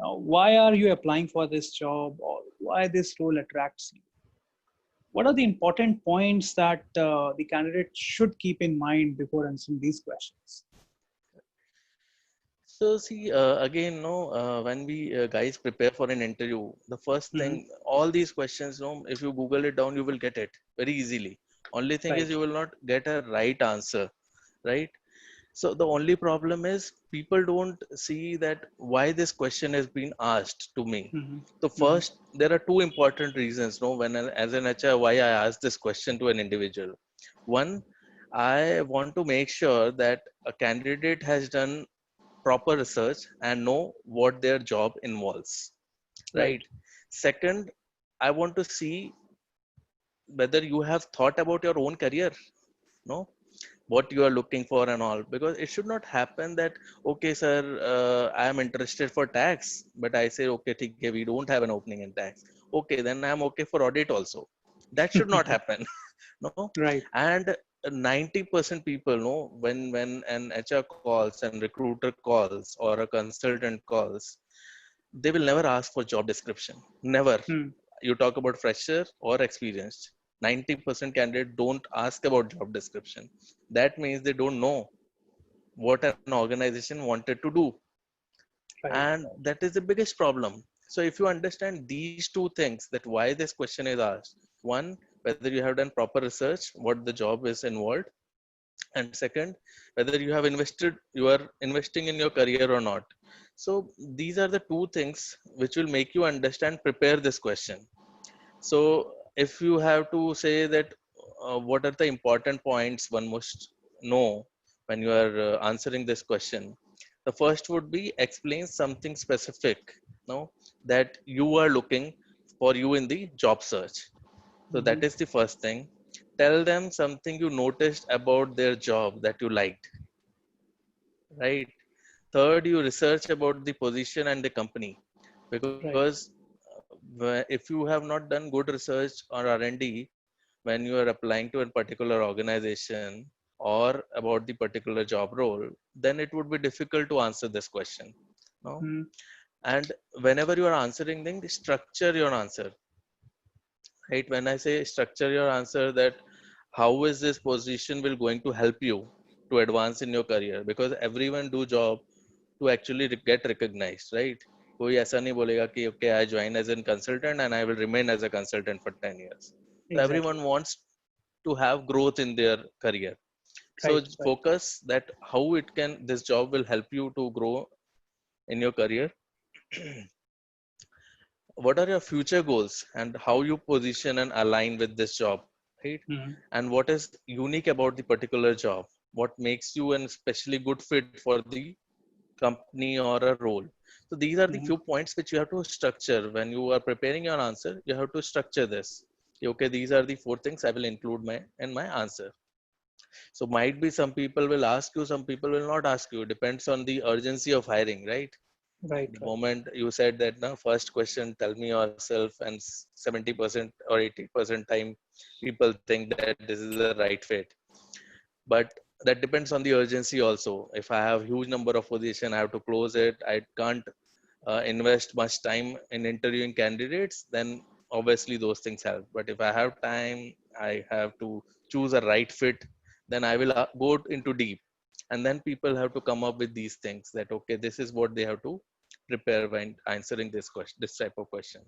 Why are you applying for this job, or why this role attracts you? What are the important points that the candidate should keep in mind before answering these questions? So see, again, no, when we guys prepare for an interview, the first Hmm. thing, all these questions, no, if you Google it down, you will get it very easily. Only thing is Right. you will not get a right answer, right? So the only problem is people don't see that why this question has been asked to me. Hmm. So Hmm. first, there are two important reasons, no, as an HR, why I asked this question to an individual. One, I want to make sure that a candidate has done proper research and know what their job involves, Right. right? Second, I want to see whether you have thought about your own career, no, what you are looking for and all, because it should not happen that okay sir, I am interested for tax, but I say okay ठीक है, we don't have an opening in tax. Okay, then I am okay for audit also. That should not happen. No. Right. And 90% people know, when an HR calls and recruiter calls or a consultant calls, they will never ask for job description, never. Hmm. You talk about fresher or experienced, 90% candidate don't ask about job description. That means they don't know what an organization wanted to do, Right. and that is the biggest problem. So if you understand these two things, that why this question is asked, one, whether you have done proper research what the job is involved, and second, whether you are investing in your career or not. So these are the two things which will make you understand, prepare this question. So if you have to say that what are the important points one must know when you are answering this question, the first would be explain something specific, no, that you are looking for you in the job search. So Hmm. that is the first thing. Tell them something you noticed about their job that you liked, right? Third, you research about the position and the company, Right. because if you have not done good research or R&D when you are applying to a particular organization or about the particular job role, then it would be difficult to answer this question. No? Hmm. And whenever you are answering, then structure your answer, right? When I say structure your answer, that how is this position will going to help you to advance in your career, because everyone do job to actually get recognized, right? कोई ऐसा नहीं बोलेगा कि okay, I join as a consultant and I will remain as a consultant for 10 years. So Exactly. everyone wants to have growth in their career. So Right. Right. focus that how it can, this job will help you to grow in your career. What are your future goals and how you position and align with this job, right? Hmm. And what is unique about the particular job, what makes you an especially good fit for the company or a role. So these are the few Hmm. points which you have to structure when you are preparing your answer. You have to structure this. Okay, these are the four things I will include my in my answer. So might be some people will ask you, some people will not ask you, depends on the urgency of hiring, right? Right. The Right. moment you said that, now first question, tell me yourself, and 70% or 80% time people think that this is the right fit. But that depends on the urgency also. If I have huge number of position, I have to close it, I can't invest much time in interviewing candidates, then obviously those things help. But if I have time, I have to choose a right fit, then I will go into deep. And then people have to come up with these things, that okay, this is what they have to prepare when answering this question, this type of question.